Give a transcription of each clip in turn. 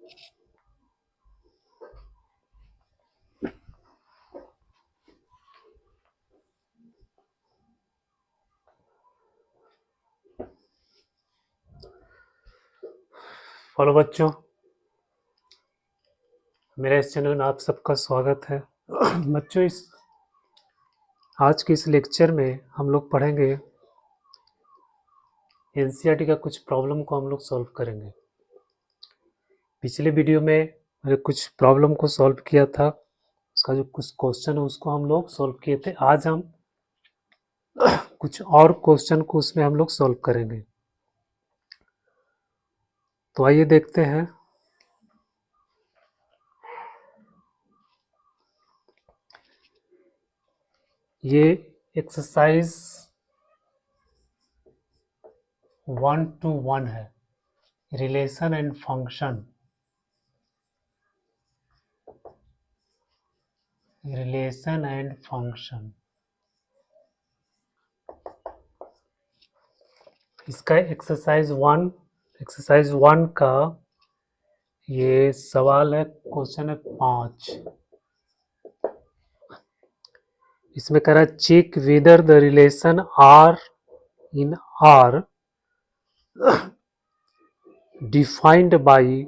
Hello बच्चों, मेरे इस चैनल में आप सबका स्वागत है। बच्चों, आज के इस लेक्चर में हम लोग पढ़ेंगे एनसीईआरटी का कुछ प्रॉब्लम को हम लोग सॉल्व करेंगे। पिछले वीडियो में मैंने कुछ प्रॉब्लम को सॉल्व किया था, उसका जो कुछ क्वेश्चन है उसको हम लोग सॉल्व किए थे। आज हम कुछ और क्वेश्चन को उसमें हम लोग सॉल्व करेंगे। तो आइए देखते हैं। ये एक्सरसाइज 1-1 है, relation and function. Relation and function, इसका एक्सरसाइज 1 का ये सवाल है, क्वेश्चन है 5। इसमें कह रहा है check whether the relation R in R defined by,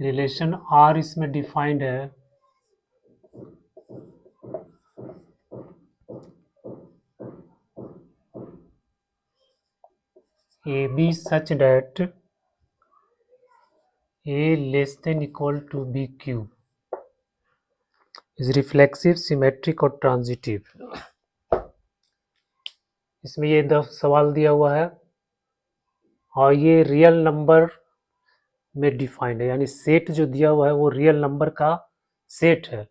relation R इसमें डिफाइंड है A B such that A less than equal to B cube is reflexive, symmetric और ट्रांजिटिव। इसमें ये सवाल दिया हुआ है और ये रियल नंबर में डिफाइंड है, यानी सेट जो दिया हुआ है वो रियल नंबर का सेट है।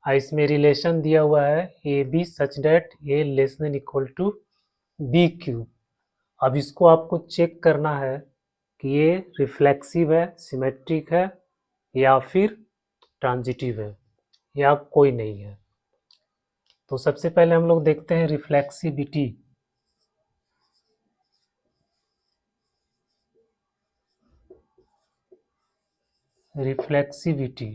इसमें रिलेशन दिया हुआ है A B such that A less than equal to B cube. अब इसको आपको चेक करना है कि ये रिफ्लेक्सिव है, सिमेट्रिक है या फिर ट्रांजिटिव है या कोई नहीं है। तो सबसे पहले हम लोग देखते हैं रिफ्लेक्सिविटी। रिफ्लेक्सिविटी,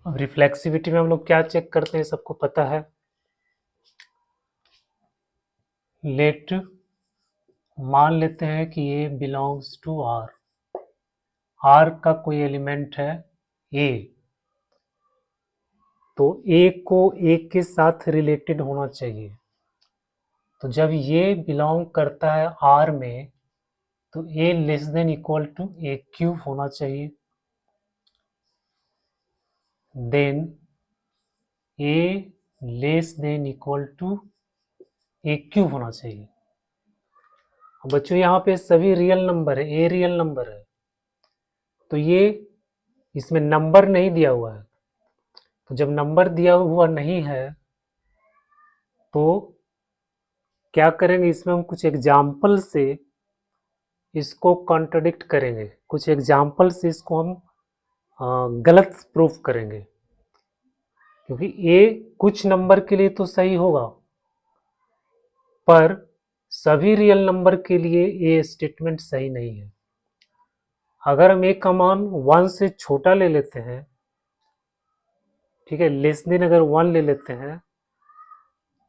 अब रिफ्लेक्सिविटी में हम लोग क्या चेक करते हैं, सबको पता है। लेट, मान लेते हैं कि ये बिलोंग्स टू आर, आर का कोई एलिमेंट है ए, तो ए को ए के साथ रिलेटेड होना चाहिए। तो जब ये बिलोंग करता है आर में तो a less than equal to a cube होना चाहिए। Then a less than equal to a cube होना चाहिए। बच्चों यहाँ पे सभी रियल नंबर है, ए रियल नंबर है, तो ये इसमें नंबर नहीं दिया हुआ है। तो जब नंबर दिया हुआ नहीं है तो क्या करेंगे, इसमें हम कुछ एग्जाम्पल से इसको कॉन्ट्रडिक्ट करेंगे, कुछ एग्जाम्पल से इसको हम गलत प्रूफ करेंगे। क्योंकि ए कुछ नंबर के लिए तो सही होगा पर सभी रियल नंबर के लिए ये स्टेटमेंट सही नहीं है। अगर हम ए का मान 1 से छोटा ले लेते हैं, ठीक है, लेस देन अगर 1 ले लेते हैं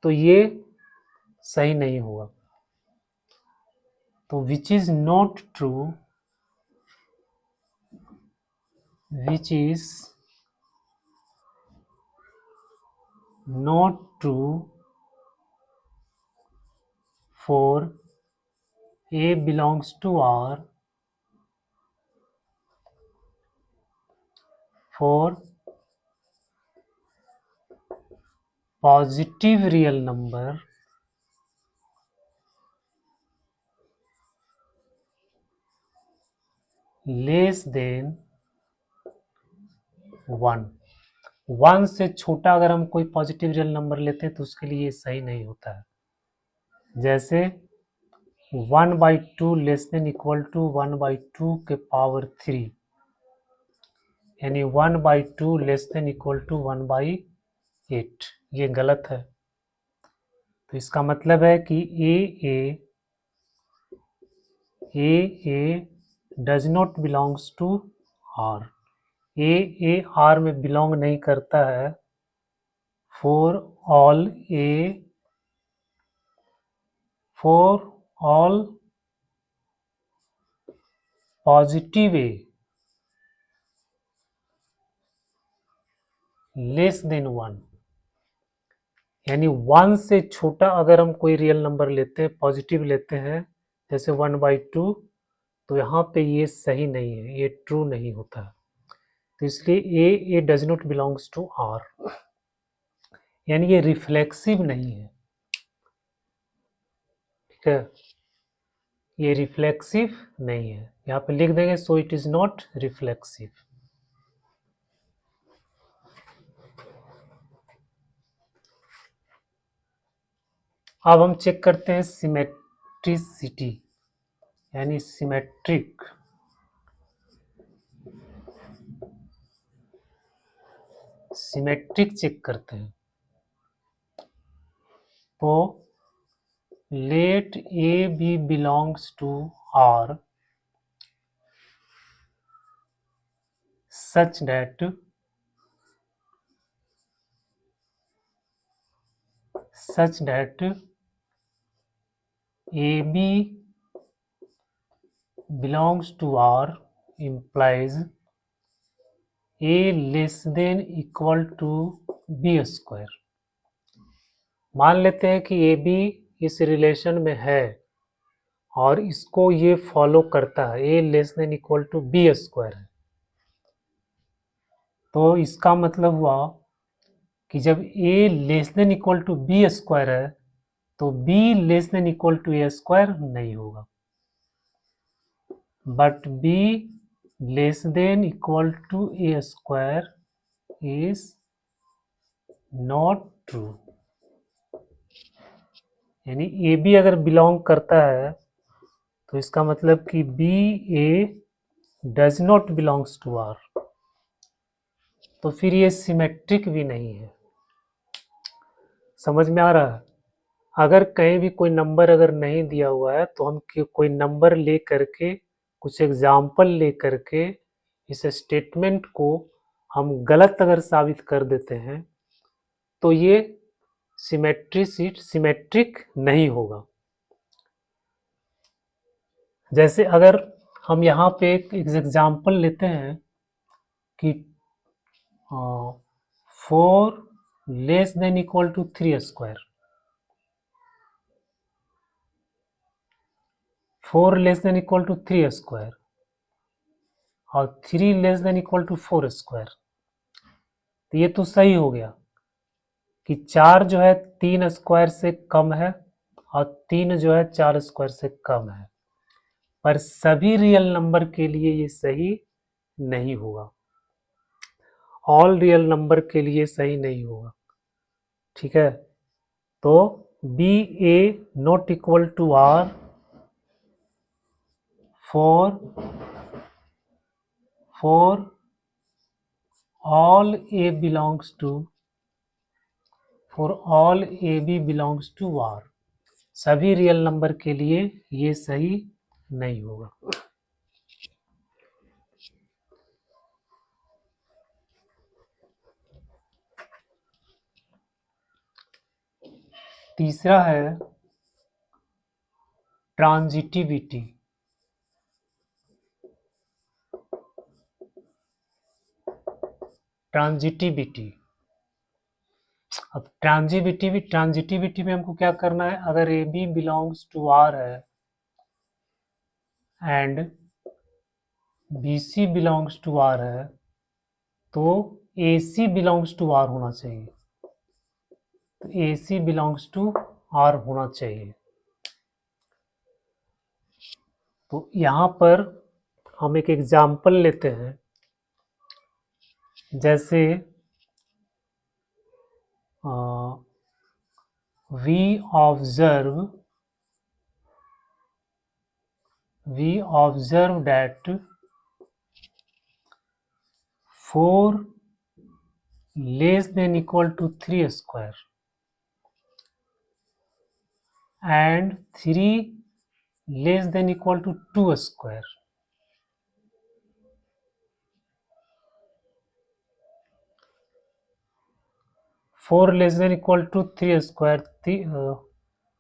तो ये सही नहीं होगा। तो which is not true, which is not true for A belongs to R for positive real number less than 1। 1 से छोटा अगर हम कोई पॉजिटिव रियल नंबर लेते हैं तो उसके लिए ये सही नहीं होता है। जैसे 1/2 लेस देन इक्वल टू 1/2 के पावर 3, यानी 1/2 लेस देन इक्वल टू 1/8, ये गलत है। तो इसका मतलब है कि ए A does not belongs to R. A R में बिलोंग नहीं करता है. For all positive A less then 1, यानी 1 से छोटा अगर हम कोई रियल नंबर लेते हैं, पॉजिटिव लेते हैं, जैसे 1/2, तो यहाँ पे ये सही नहीं है, ये ट्रू नहीं होता. तो इसलिए a does not belongs to R, यानी ये रिफ्लेक्सिव नहीं है. ठीक है, ये रिफ्लेक्सिव नहीं है. यहाँ पे लिख देंगे so it is not reflexive. अब हम चेक करते हैं सिमेट्रिसिटी, यानी सिमेट्रिक. सिमेट्रिक चेक करते हैं. तो let A B belongs to R such that AB belongs to R implies A less than equal to B square. मान लेते हैं कि AB इस रिलेशन में है और इसको ये फॉलो करता है, A less than equal to B square है. तो इसका मतलब हुआ कि जब A less than equal to B square है तो B less than equal to A square नहीं होगा, but B less than equal to A square is not true. यानी ए बी अगर बिलोंग करता है तो इसका मतलब कि B A does not belongs to R, तो फिर ये सिमेट्रिक भी नहीं है. समझ में आ रहा है? अगर कहीं भी कोई नंबर अगर नहीं दिया हुआ है तो हम कोई नंबर ले करके, कुछ एग्जाम्पल ले करके इस स्टेटमेंट को हम गलत अगर साबित कर देते हैं तो ये सिमेट्रिक नहीं होगा. जैसे अगर हम यहाँ पे एक एग्जाम्पल लेते हैं कि 4 less than equal to 3 square, 4 less than equal to 3 square और 3 less than equal to 4 square. तो ये तो सही हो गया कि 4 जो है 3 स्क्वायर से कम है और 3 जो है 4 स्क्वायर से कम है, पर सभी रियल नंबर के लिए ये सही नहीं होगा. ऑल रियल नंबर के लिए सही नहीं होगा. ठीक है, तो B A not equal to R for all A belongs to all A B belongs to R. सभी रियल नंबर के लिए ये सही नहीं होगा. तीसरा है ट्रांजिटिविटी. अब ट्रांजिटिविटी में हमको क्या करना है, अगर a B belongs to R है and b C belongs to R है तो a c belongs to R होना चाहिए. तो a c belongs to R होना चाहिए. तो यहाँ पर हम एक एग्जाम्पल लेते हैं, जैसे we observe that 4 less than equal to 3 square and 3 less than equal to 2 square, four less than equal to 3 square,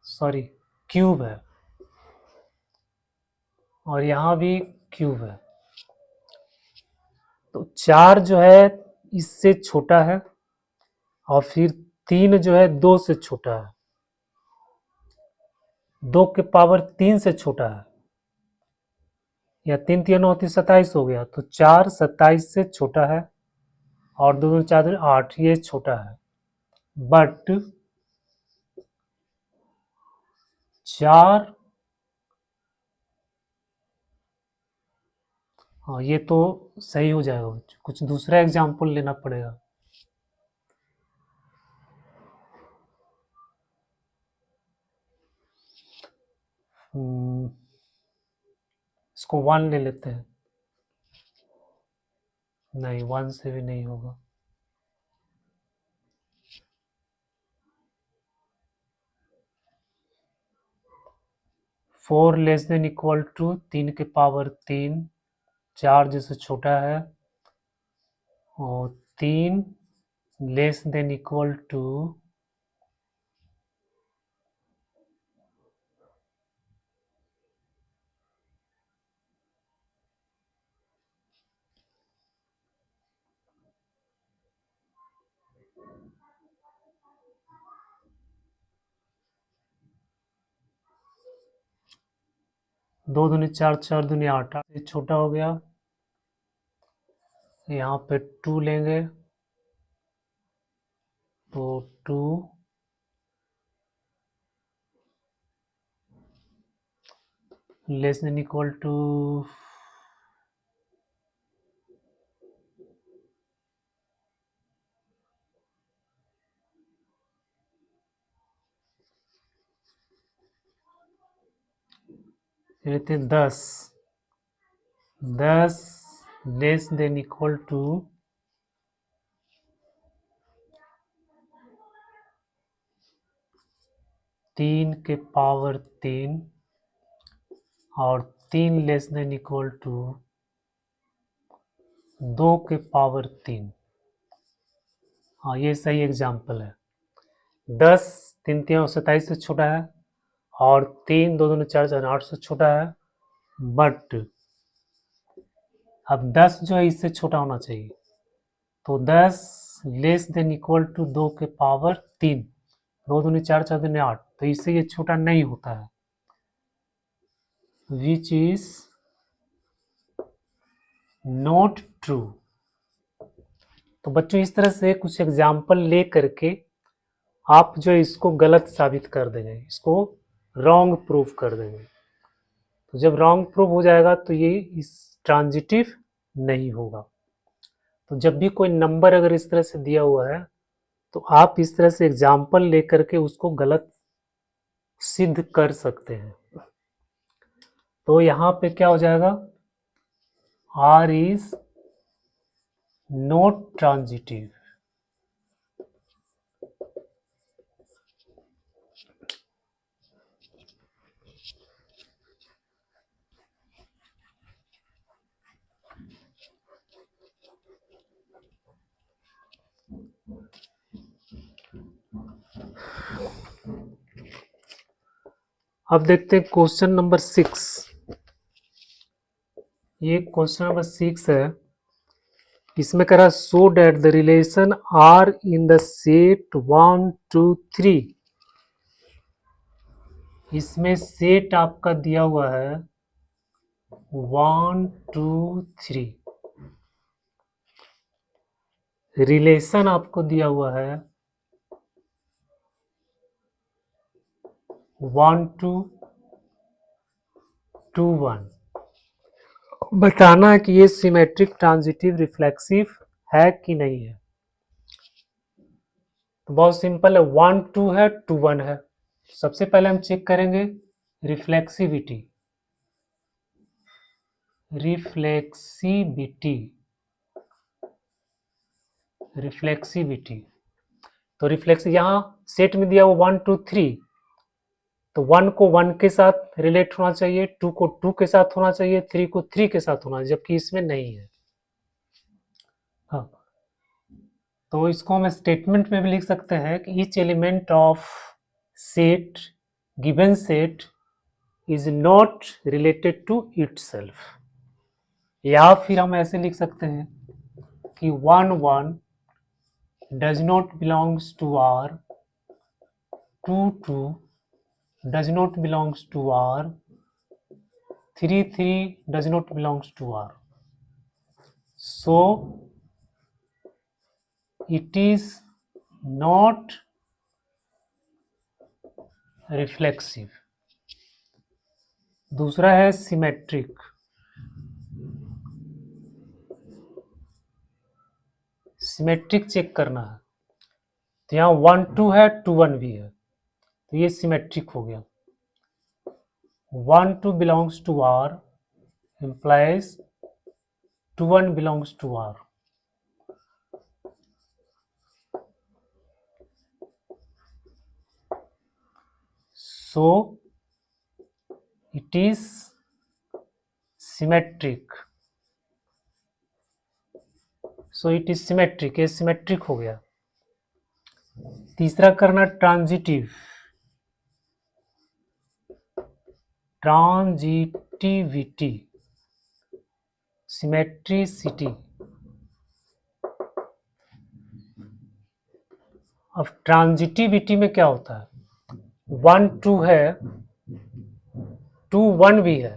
sorry cube है, और यहाँ भी क्यूब है। तो 4 जो है इससे छोटा है, और फिर 3 जो है 2 से छोटा है, 2 के पावर 3 से छोटा है, या 3 3 9 27 हो गया, तो 4 27 से छोटा है, और 2 2 4 8, ये छोटा है। बट 4, हाँ ये तो सही हो जाएगा बच्चों, कुछ दूसरा एग्जाम्पल लेना पड़ेगा। इसको 1 ले लेते हैं, नहीं 1 से भी नहीं होगा। 4 लेस देन इक्वल टू 3 के पावर 3, 4 जिससे छोटा है, और 3 लेस देन इक्वल टू 2 दूनी 4, 4 दूनी 8, ये छोटा हो गया। यहाँ पे 2 लेंगे, तो 2 less than equal to 10, 10 less than equal to 3 के पावर 3, और 3 लेस देन इक्वल टू 2 के पावर 3। हाँ ये सही एग्जाम्पल है। 10 3 3 27 से छोटा है, और 3 2 2 4 4 8 से छोटा है। बट अब 10 जो है इससे छोटा होना चाहिए, तो 10 लेस देन इक्वल टू 2 के पावर 3, 2 दूनी 4 4 दूनी 8, तो इससे ये छोटा नहीं होता है, विच इज नॉट ट्रू। तो बच्चों इस तरह से कुछ एग्जाम्पल ले करके आप जो है इसको गलत साबित कर देंगे, इसको रॉन्ग प्रूफ कर देंगे। तो जब रॉन्ग प्रूफ हो जाएगा तो ये इस ट्रांजिटिव नहीं होगा। तो जब भी कोई नंबर अगर इस तरह से दिया हुआ है, तो आप इस तरह से एग्जाम्पल लेकर के उसको गलत सिद्ध कर सकते हैं। तो यहाँ पे क्या हो जाएगा, R इज नॉट ट्रांजिटिव। अब देखते हैं क्वेश्चन नंबर 6। ये क्वेश्चन नंबर 6 है। इसमें कह रहा है show that the relation R in the set 1 2 3। इसमें सेट आपका दिया हुआ है 1 2 3, रिलेशन आपको दिया हुआ है 1 2 2 1। बताना है कि ये सिमेट्रिक ट्रांजिटिव रिफ्लेक्सिव है कि नहीं है। तो बहुत सिंपल है, 1 2 है 2 1 है। सबसे पहले हम चेक करेंगे रिफ्लेक्सिविटी। रिफ्लेक्सिविटी रिफ्लेक्सिविटी तो रिफ्लेक्स यहाँ सेट में दिया हुआ 1 2 3, तो 1 को 1 के साथ रिलेट होना चाहिए, 2 को 2 के साथ होना चाहिए, 3 को 3 के साथ होना चाहिए, जबकि इसमें नहीं है। हाँ, तो इसको हम स्टेटमेंट में भी लिख सकते हैं कि each element of set given set is not related to itself, या फिर हम ऐसे लिख सकते हैं कि 1 1 does not belongs to R, 2 2 does not belongs to R, 3 3 does not belongs to R. So it is not reflexive. दूसरा है सिमेट्रिक। सिमेट्रिक चेक करना है, तो यहाँ 1 2 है, 2 1 भी है, तो ये सिमेट्रिक हो गया। 1 2 belongs to R implies 2 1 belongs to R. So it is symmetric. So it is symmetric, ये सिमेट्रिक हो गया। तीसरा करना ट्रांजिटिव। Transitivity, symmetricity. अब ट्रांजिटिविटी में क्या होता है, 1 2 है, 2 1 भी है,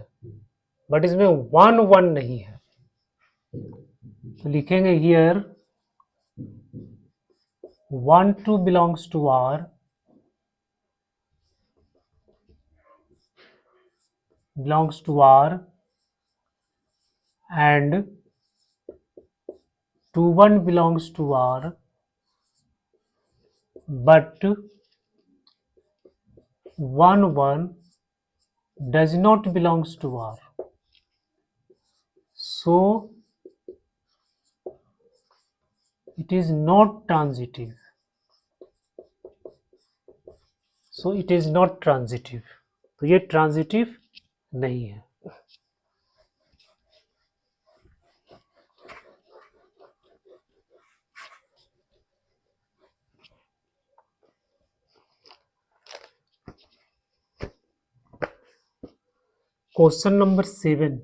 बट इसमें 1 1 नहीं है, तो लिखेंगे here 1 2 belongs to R, belongs to R, and 2 1 belongs to R, but 1 1 does not belongs to R. So it is not transitive. So it is not transitive. तो ये ट्रांजिटिव नहीं है। क्वेश्चन नंबर 7,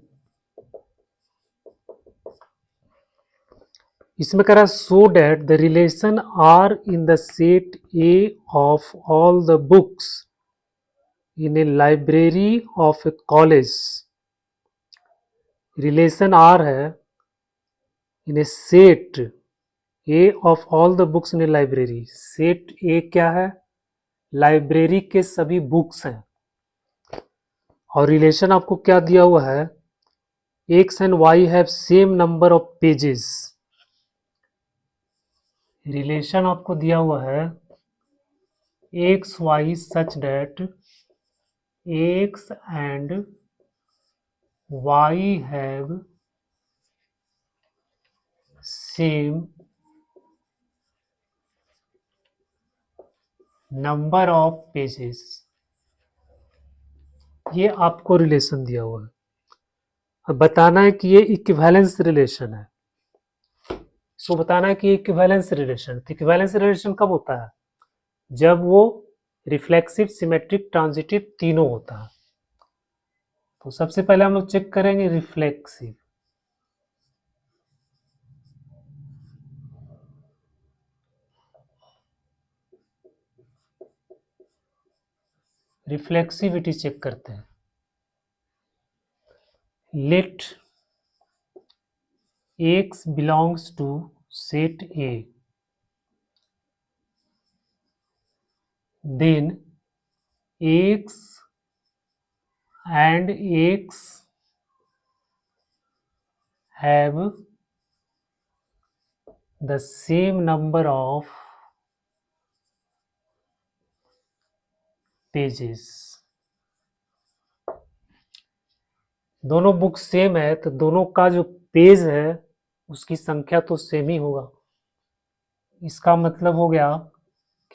इसमें कह रहा है show that the relation R in the set A of all the books in a library of a college. Relation R है in a set A of all the books in a library. Set A क्या है, library के सभी books हैं, और relation आपको क्या दिया हुआ है, X and Y have same number of pages. Relation आपको दिया हुआ है X Y such that X and Y have same number of pages. ये आपको रिलेशन दिया हुआ है। अब बताना है कि ये इक्विवेलेंस रिलेशन है। सो बताना है कि ये इक्विवेलेंस रिलेशन, तो इक्विवेलेंस रिलेशन कब होता है, जब वो रिफ्लेक्सिव, सिमेट्रिक, ट्रांजिटिव तीनों होता है। तो सबसे पहले हम लोग चेक करेंगे रिफ्लेक्सिव। रिफ्लेक्सिविटी चेक करते हैं। Let x belongs to set A, then x and x have the same number of pages। दोनों बुक सेम है, तो दोनों का जो पेज है उसकी संख्या तो सेम ही होगा। इसका मतलब हो गया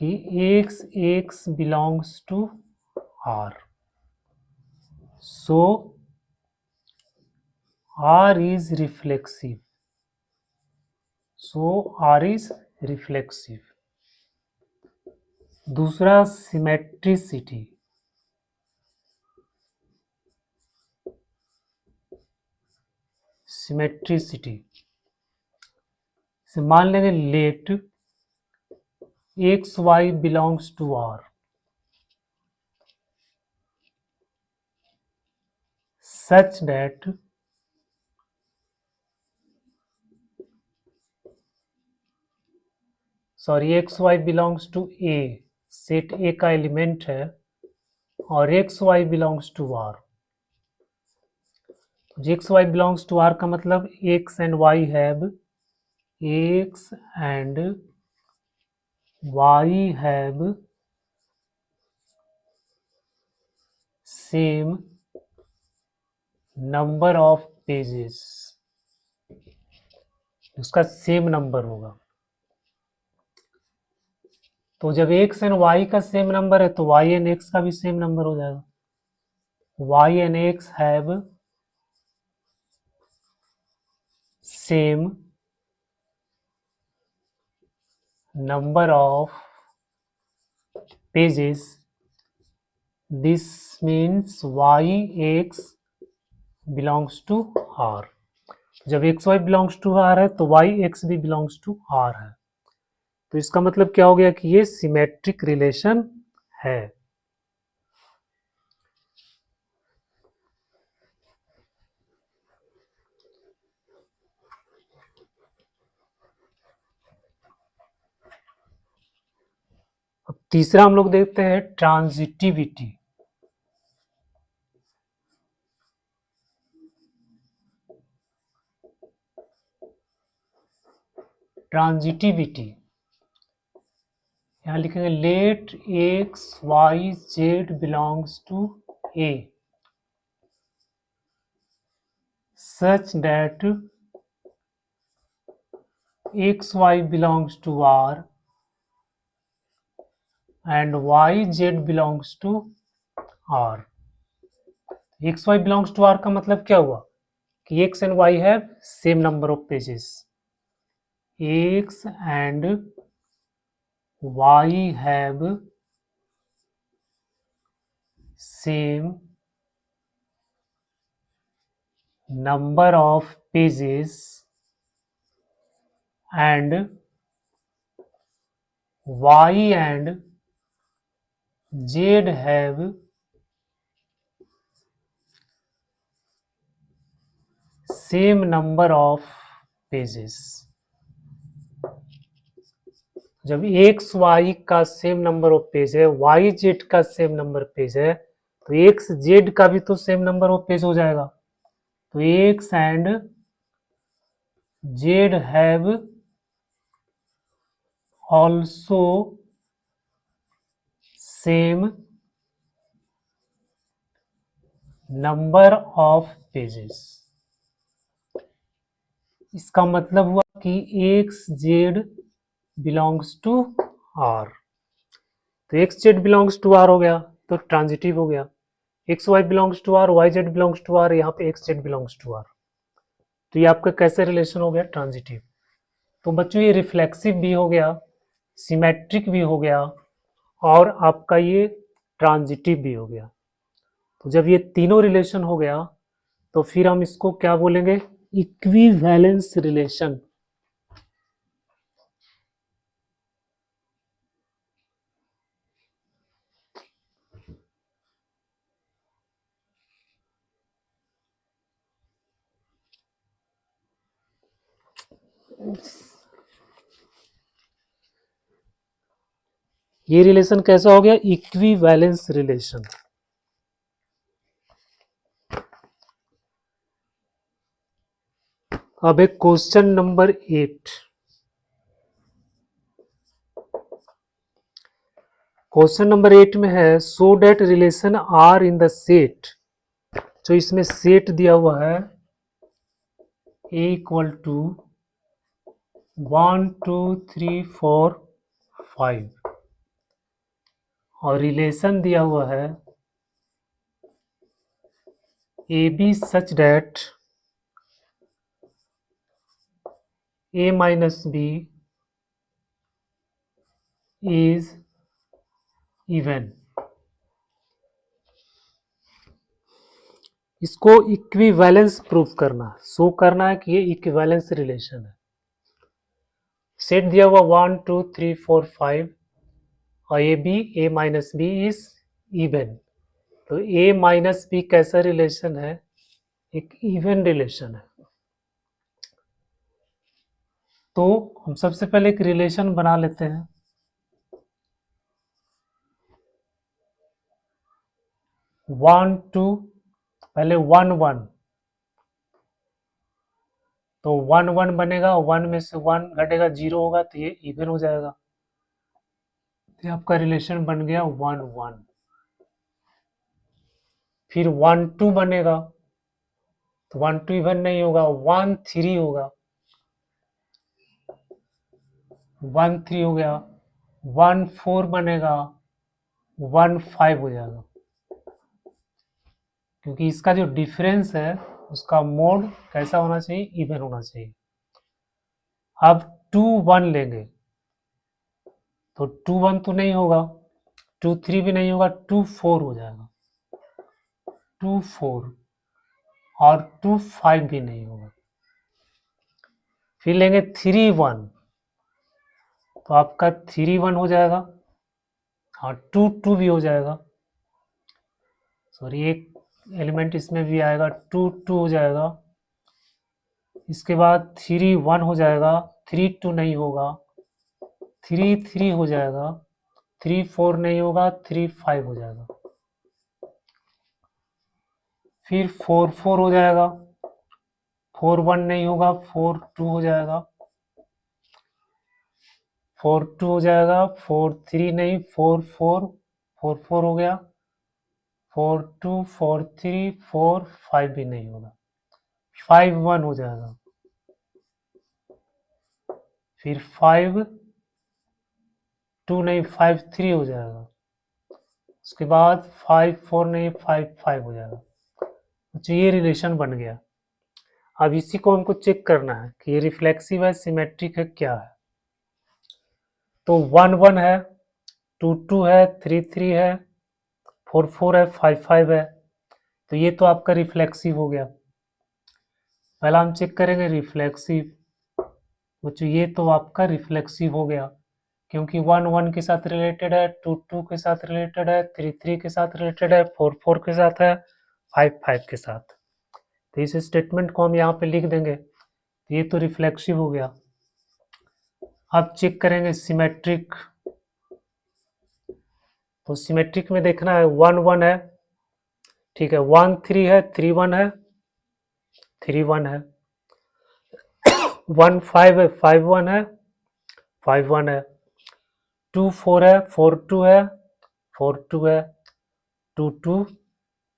कि x belongs to R. So R is reflexive. So R is reflexive. दूसरा सिमेट्रिसिटी. सिमेट्रिसिटी से मान लेंगे let X Y belongs to R such that X Y belongs to A, set A का एलिमेंट है और X Y belongs to R. X Y belongs to R का मतलब X and Y have X and Y have same number of pages. उसका same number होगा. तो जब X and Y का सेम नंबर है तो वाई एंड एक्स का भी सेम नंबर हो जाएगा. Y and x have same number of pages. This means y x belongs to R. जब x Y belongs to R है तो वाई एक्स भी बिलोंग्स टू आर है. तो इसका मतलब क्या हो गया कि ये सिमेट्रिक रिलेशन है. अब तीसरा हम लोग देखते हैं ट्रांजिटिविटी. ट्रांजिटिविटी यहां लिखेंगे let X Y Z belongs to A such that X Y belongs to R and yz belongs to R. X Y belongs to R का मतलब क्या हुआ कि X and Y have same number of pages. X and Y have same number of pages and y and z have same number of pages. जब x Y का same number of page है, Y Z का same number page है, तो x Z का भी तो same number of page हो जाएगा. तो x and z have also same number of pages. इसका मतलब हुआ कि x z belongs to R. तो x z belongs to R हो गया तो ट्रांजिटिव हो गया. X Y belongs to R, y Z belongs to R, यहाँ पे x z belongs to R. तो ये आपका कैसे रिलेशन हो गया? ट्रांजिटिव. तो बच्चों ये रिफ्लेक्सिव भी हो गया, सिमेट्रिक भी हो गया और आपका ये ट्रांजिटिव भी हो गया. तो जब ये तीनों रिलेशन हो गया तो फिर हम इसको क्या बोलेंगे? Equivalence relation. ये रिलेशन कैसा हो गया? Equivalence relation. अब एक क्वेश्चन नंबर 8. क्वेश्चन नंबर 8 में है show that relation R in the set. जो इसमें सेट दिया हुआ है ए इक्वल टू 1 2 3 4 5 और रिलेशन दिया हुआ है A B such that A minus B is even. इसको इक्विवेलेंस प्रूफ करना, शो करना है कि ये इक्विवेलेंस रिलेशन है। सेट दिया हुआ 1 2 3 4 5 और ए माइनस बी इज इवन। तो ए माइनस बी कैसा रिलेशन है? एक इवन रिलेशन है। तो हम सबसे पहले एक रिलेशन बना लेते हैं। वन टू, पहले वन वन, तो वन वन बनेगा, वन में से वन घटेगा, जीरो होगा, तो ये इवन हो जाएगा। तो आपका रिलेशन बन गया वन वन। फिर वन टू बनेगा, तो वन टू इवन नहीं होगा, वन थ्री होगा, वन थ्री हो गया। वन फोर बनेगा, वन फाइव हो जाएगा, क्योंकि इसका जो डिफरेंस है उसका मोड कैसा होना चाहिए? इवन होना चाहिए। अब टू वन लेंगे, तो टू वन तो नहीं होगा, टू थ्री भी नहीं होगा, टू फोर हो जाएगा, टू फोर, और टू फाइव भी नहीं होगा। फिर लेंगे थ्री वन, तो आपका थ्री वन हो जाएगा, और टू टू भी हो जाएगा, सॉरी एक एलिमेंट इसमें भी आएगा, टू टू हो जाएगा। इसके बाद थ्री वन हो जाएगा, थ्री टू नहीं होगा, थ्री थ्री हो जाएगा, थ्री फोर नहीं होगा, थ्री फाइव हो जाएगा। फिर फोर फोर हो जाएगा, फोर वन नहीं होगा, फोर टू हो जाएगा, फोर टू हो जाएगा, फोर थ्री नहीं, फोर फोर, फोर फोर हो गया, four two, four three, four five भी नहीं होगा, फाइव वन हो जाएगा, फिर फाइव टू नहीं, फाइव थ्री हो जाएगा, उसके बाद फाइव फोर नहीं, फाइव फाइव हो जाएगा। तो ये रिलेशन बन गया। अब इसी को हमको चेक करना है कि ये रिफ्लेक्सिव है, सिमेट्रिक है, क्या है। तो वन वन है, टू टू है, थ्री थ्री है, फोर फोर है, फाइव फाइव है, तो ये तो आपका रिफ्लेक्सिव हो गया। पहला हम चेक करेंगे रिफ्लेक्सिव। बच्चों ये तो आपका रिफ्लेक्सिव हो गया, क्योंकि वन वन के साथ रिलेटेड है, टू टू के साथ रिलेटेड है, थ्री थ्री के साथ रिलेटेड है, फोर फोर के साथ है, फाइव फाइव के साथ। तो इस स्टेटमेंट को हम यहाँ पे लिख देंगे। तो ये तो रिफ्लेक्सिव हो गया। अब चेक करेंगे सिमेट्रिक। तो सिमेट्रिक में देखना है, वन वन है, ठीक है, वन थ्री है, थ्री वन है, थ्री वन है, वन फाइव है, फाइव वन है, फाइव वन है, टू फोर है, फोर टू है, फोर टू है, two two,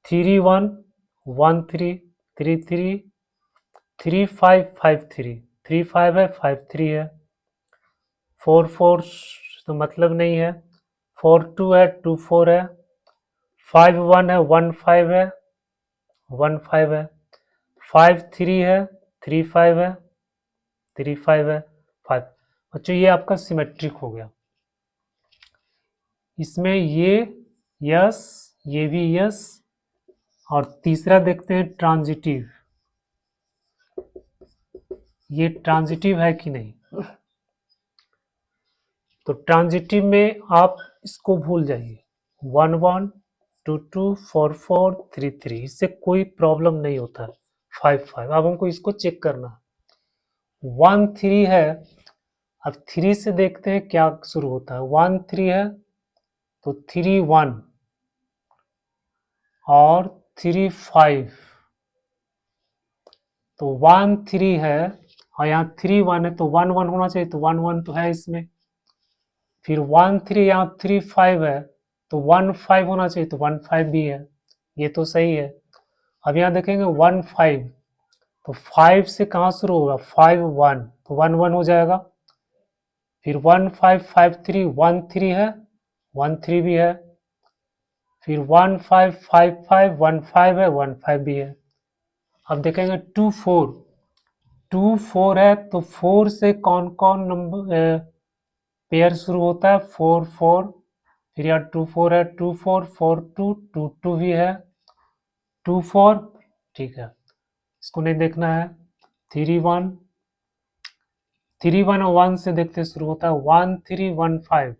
three one, one three, three three, three five, five three, three five है, फाइव थ्री है, फोर फोर तो मतलब नहीं है, फोर टू है, टू फोर है, फाइव वन है, वन फाइव है, वन फाइव है, फाइव थ्री है, थ्री फाइव है, थ्री फाइव है, फाइव। बच्चों ये आपका सिमेट्रिक हो गया। इसमें ये यस, ये भी यस, और तीसरा देखते हैं ट्रांजिटिव। ये ट्रांजिटिव है कि नहीं। तो ट्रांजिटिव में आप इसको भूल जाइए, one one, two two, four four, three three, इससे कोई प्रॉब्लम नहीं होता है, फाइव फाइव। अब हमको इसको चेक करना है। वन थ्री है, अब थ्री से देखते हैं क्या शुरू होता है। वन थ्री है तो थ्री वन और थ्री फाइव, तो वन थ्री है और यहाँ थ्री वन है, तो वन वन होना चाहिए, तो वन वन तो है इसमें। फिर वन थ्री, यहाँ थ्री फाइव है, तो वन फाइव होना चाहिए, तो वन फाइव भी है, ये तो सही है। अब यहाँ देखेंगे वन फाइव, तो फाइव से कहाँ शुरू होगा, फाइव वन, तो वन वन हो जाएगा। फिर one five, five three, one three है, वन थ्री भी है। फिर 1555 है, 15 भी है। अब देखेंगे 24 है, तो 4 से कौन कौन नंबर पेयर शुरू होता है, 4 4। फिर यहाँ 24 है, 24 42 22 भी है, 24। ठीक है, इसको नहीं देखना है। 31 और 1 से देखते शुरू होता है, 1315,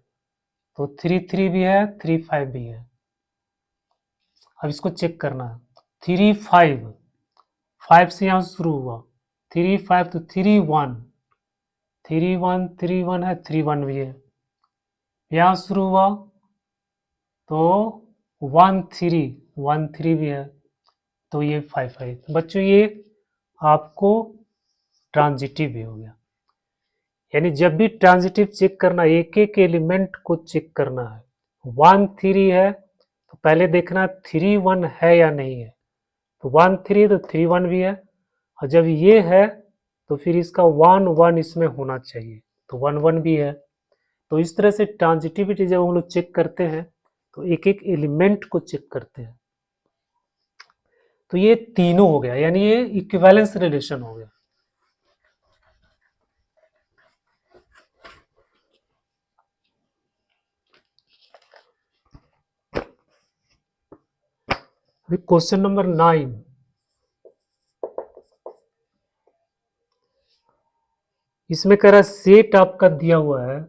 तो 33 भी है, 35 भी है। अब इसको चेक करना है। 5 से यहाँ शुरू हुआ, 5 तो 31 है, 31 भी है। यहाँ शुरू हुआ तो 13 भी है, तो ये 5 बच्चों ये आपको ट्रांजिटिव भी हो गया। यानी जब भी ट्रांजिटिव चेक करना, एक एक एलिमेंट को चेक करना है। 13 है तो पहले देखना 31 है या नहीं है, तो 13 तो 31 भी है, और जब ये है तो फिर इसका 1 इसमें होना चाहिए, तो 1 भी है। तो इस तरह से ट्रांजिटिविटी जब हम लोग चेक करते हैं तो एक एक एलिमेंट को चेक करते हैं। तो ये तीनों हो गया, यानी ये इक्विवेलेंस रिलेशन हो गया। अभी क्वेश्चन नंबर 9, इसमें कह रहा सेट आपका दिया हुआ है,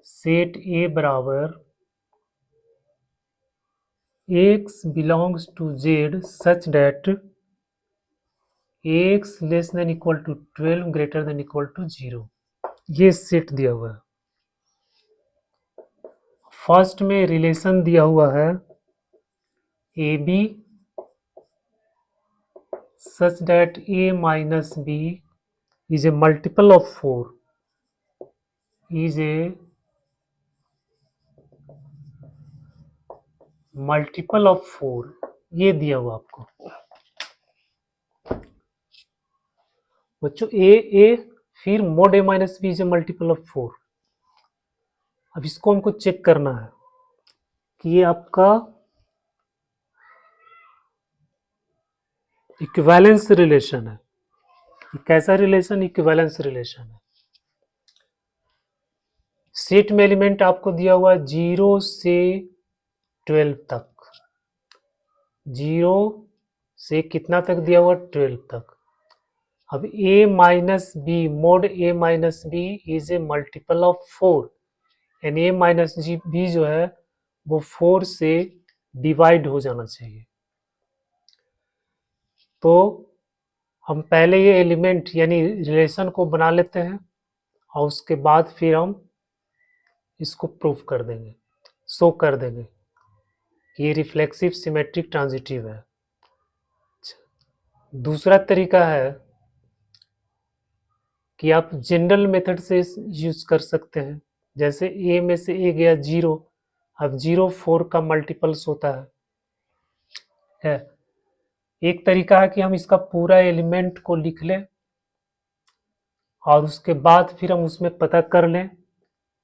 सेट ए बराबर x belongs to z such that x less than equal to 12 greater than equal to 0। ये सेट दिया हुआ है। फर्स्ट में रिलेशन दिया हुआ है A B such that a minus B is a multiple of 4, is a multiple of 4, ये दिया हुआ आपको बच्चों। ए फिर mod a minus B is a multiple of 4। अब इसको हमको चेक करना है कि ये आपका इक्विवेलेंस रिलेशन है। कैसा रिलेशन? इक्विवेलेंस रिलेशन है। सेट में एलिमेंट आपको दिया हुआ है 0 से 12 तक। 0 से कितना तक दिया हुआ? 12 तक। अब a minus B, mod a minus B is a multiple of 4, and a minus B जो है वो 4 से डिवाइड हो जाना चाहिए। तो हम पहले ये एलिमेंट यानी रिलेशन को बना लेते हैं और उसके बाद फिर हम इसको प्रूफ कर देंगे, शो कर देंगे कि ये रिफ्लेक्सिव सिमेट्रिक ट्रांजिटिव है। दूसरा तरीका है कि आप जनरल मेथड से यूज कर सकते हैं। जैसे ए में से ए गया 0, अब 0 4 का मल्टीपल्स होता है। एक तरीका है कि हम इसका पूरा एलिमेंट को लिख लें और उसके बाद फिर हम उसमें पता कर लें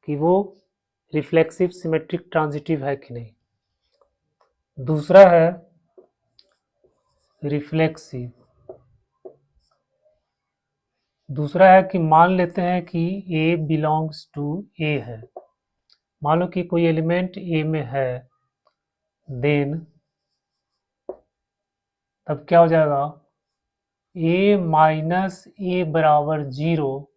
कि वो रिफ्लेक्सिव सिमेट्रिक ट्रांजिटिव है कि नहीं। दूसरा है रिफ्लेक्सिव। दूसरा है कि मान लेते हैं कि A बिलोंग्स टू A है। मान लो कि कोई एलिमेंट A में है, देन तब क्या हो जाएगा? A माइनस A बराबर 0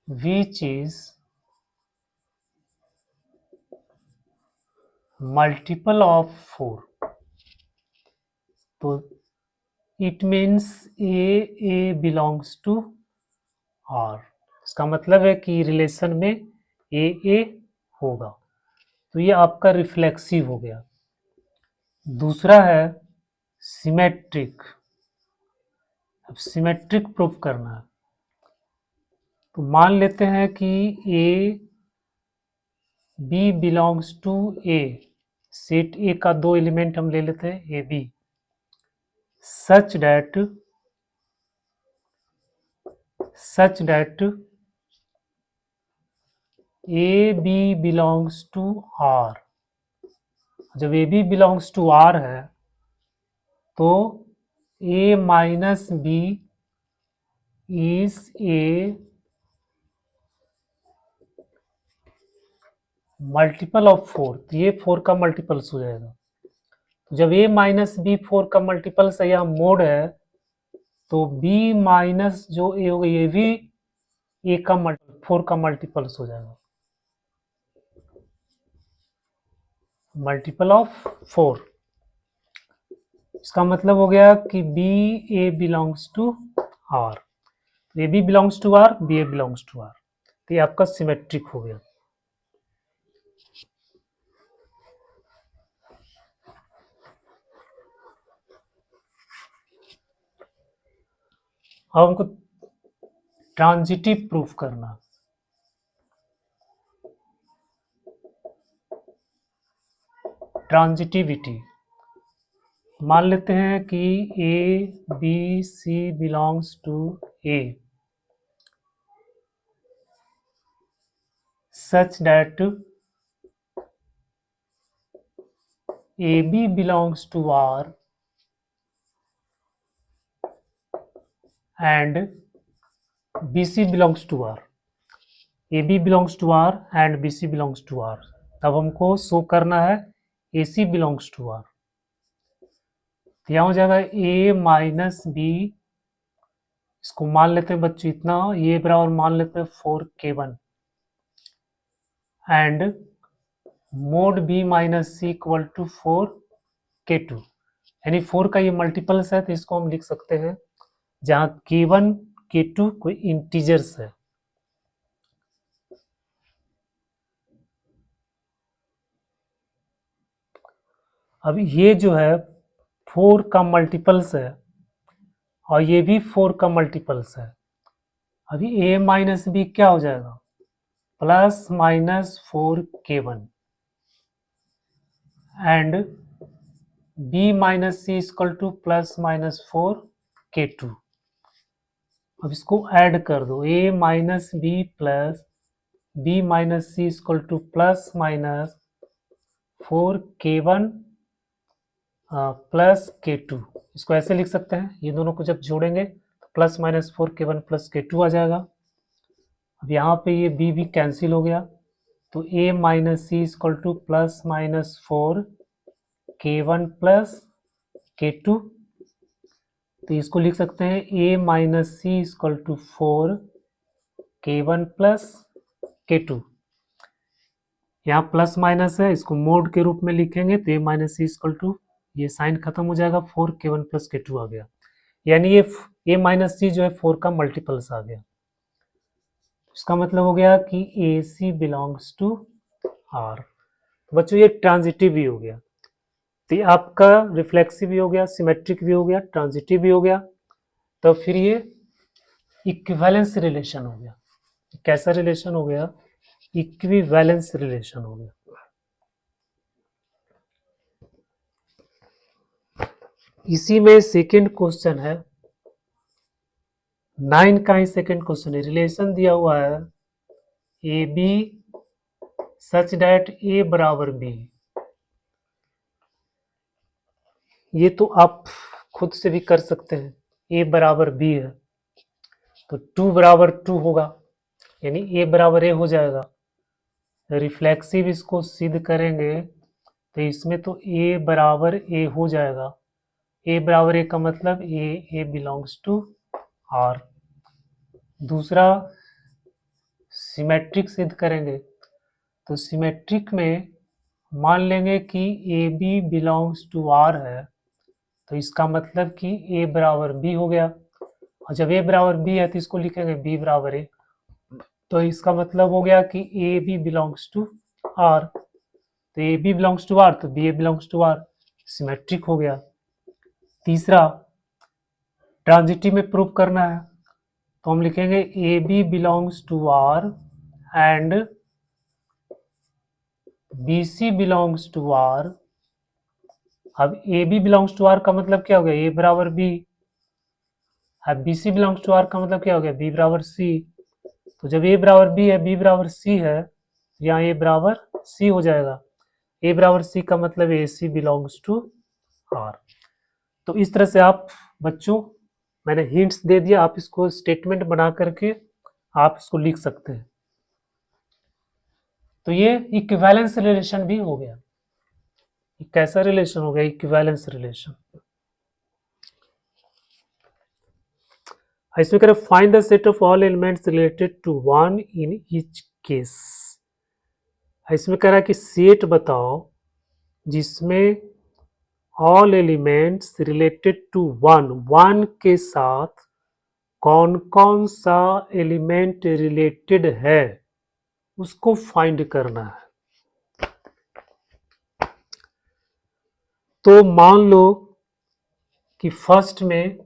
विच इज मल्टीपल ऑफ 4। तो it means A belongs to R। इसका मतलब है कि रिलेशन में A होगा। तो ये आपका रिफ्लेक्सिव हो गया। दूसरा है सिमेट्रिक। अब सिमेट्रिक प्रूफ करना है, तो मान लेते हैं कि A B belongs to A. Set A का दो एलिमेंट हम ले लेते हैं, a B, such that a B belongs to R, जब a B belongs to R है तो a minus B is a multiple of 4, तो ये 4 का मल्टीपल्स हो जाएगा। तो जब a माइनस बी 4 का मल्टीपल्स है, यहाँ मोड है, तो b माइनस जो a होगा ये भी a का 4 का मल्टीपल्स हो जाएगा, मल्टीपल ऑफ 4। इसका मतलब हो गया कि b a belongs to r, A B belongs to R, B A belongs to R, तो ये आपका सिमेट्रिक हो गया। अब हमको ट्रांजिटिव प्रूफ करना। ट्रांजिटिविटी, मान लेते हैं कि ए B C belongs to A such that AB belongs to R and BC belongs to R, AB belongs to R and BC belongs to R, तब हमको शो करना है AC belongs to R। तो यहाँ हो जाएगा A माइनस बी, इसको मान लेते हैं बच्चों इतना, ये बराबर मान लेते हैं 4K1 and mod B minus C equal to 4K2, यानी 4 का ये मल्टीपल्स है, तो इसको हम लिख सकते हैं जहां K1 K2 कोई इंटीजर्स है। अब ये जो है 4 का मल्टीपल्स है और ये भी 4 का मल्टीपल्स है। अभी a माइनस बी क्या हो जाएगा, plus minus 4K1 and b minus C equal to plus minus 4K2। अब इसको ऐड कर दो, a minus B plus b minus C equal to plus minus 4K1 plus K2। इसको ऐसे लिख सकते हैं, ये दोनों को जब जोड़ेंगे तो plus minus 4K1 plus K2 आ जाएगा। अब यहाँ पे ये b भी कैंसिल हो गया, तो a minus C equal to plus minus 4K1 plus K2, तो इसको लिख सकते हैं a minus C equal to 4K1 plus K2। यहाँ प्लस माइनस है, इसको मोड के रूप में लिखेंगे तो a minus C equal to, ये साइन खत्म हो जाएगा, 4K1 प्लस K2 आ गया, यानी ये a माइनस सी जो है 4 का मल्टीपल्स आ गया। इसका मतलब हो गया कि ए सी बिलोंग्स टू आर। बच्चों ये ट्रांजिटिव भी हो गया, तो ये आपका रिफ्लेक्सिव भी हो गया, सिमेट्रिक भी हो गया, ट्रांजिटिव भी हो गया, तो फिर ये इक्विवेलेंस रिलेशन हो गया। कैसा रिलेशन हो गया, इक्विवेलेंस रिलेशन हो गया। इसी में सेकंड क्वेश्चन है, 9 का ही सेकंड क्वेश्चन है, रिलेशन दिया हुआ है ए बी सच डैट ए बराबर बी। ये तो आप खुद से भी कर सकते हैं, ए बराबर बी है तो 2 बराबर 2 होगा, यानी ए बराबर ए हो जाएगा। रिफ्लेक्सिव इसको सिद्ध करेंगे तो इसमें तो ए बराबर ए हो जाएगा, ए बराबर ए का मतलब ए बिलोंग्स टू आर। दूसरा सिमेट्रिक सिद्ध करेंगे, तो सिमेट्रिक में मान लेंगे कि A B belongs to R है, तो इसका मतलब कि ए बराबर बी हो गया, और जब ए बराबर बी है तो इसको लिखेंगे बी बराबर ए, तो इसका मतलब हो गया कि A B belongs to R, तो a B belongs to R तो B A belongs to R, symmetric हो गया। तीसरा ट्रांजिटिव में प्रूव करना है, तो हम लिखेंगे a B belongs to R and b C belongs to R. अब a B belongs to R का मतलब क्या हो गया, ए बराबर बी, अब b C belongs to R का मतलब क्या हो गया, बी बराबर सी। तो जब ए बराबर बी है, बी बराबर सी है, यहाँ ए बराबर सी हो जाएगा। ए बराबर सी का मतलब ए सी बिलोंग्स टू आर। तो इस तरह से आप बच्चों, मैंने हिंट्स दे दिया, आप इसको स्टेटमेंट बना करके आप इसको लिख सकते हैं। तो ये इक्विवेलेंस रिलेशन भी हो गया। कैसा रिलेशन हो गया? Equivalence relation. इसमें कह रहे find the set of all elements related to one in each case. इसमें कह रहा है कि सेट बताओ जिसमें all elements related to one, one के साथ कौन कौन सा एलिमेंट रिलेटेड है उसको फाइंड करना है। तो मान लो कि फर्स्ट में